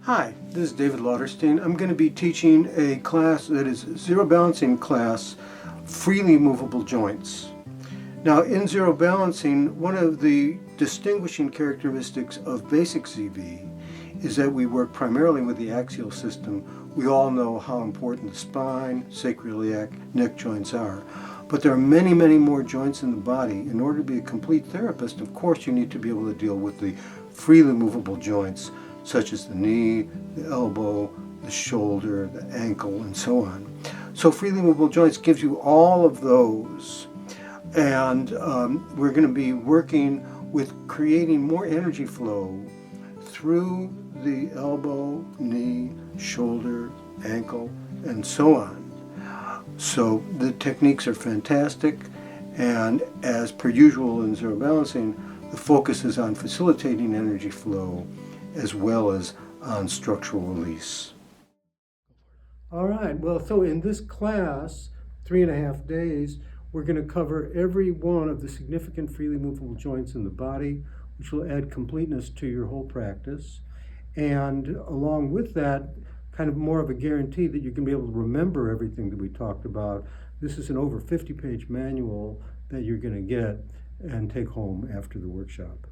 Hi, this is David Lauterstein. I'm going to be teaching a class that is zero balancing class, Freely Moveable Joints. Now in zero balancing, one of the distinguishing characteristics of basic ZB is that we work primarily with the axial system. We all know how important the spine, sacroiliac, neck joints are. But there are many, many more joints in the body. In order to be a complete therapist, of course, you need to be able to deal with the freely movable joints, such as the knee, the elbow, the shoulder, the ankle, and so on. So freely movable joints gives you all of those. And we're going to be working with creating more energy flow through the elbow, knee, shoulder, ankle, and so on. So the techniques are fantastic, and as per usual in zero balancing, the focus is on facilitating energy flow as well as on structural release. All right, well, so in this class, 3.5 days, we're going to cover every one of the significant freely movable joints in the body, which will add completeness to your whole practice. And along with that, kind of more of a guarantee that you can be able to remember everything that we talked about. This is an over 50-page manual that you're going to get and take home after the workshop.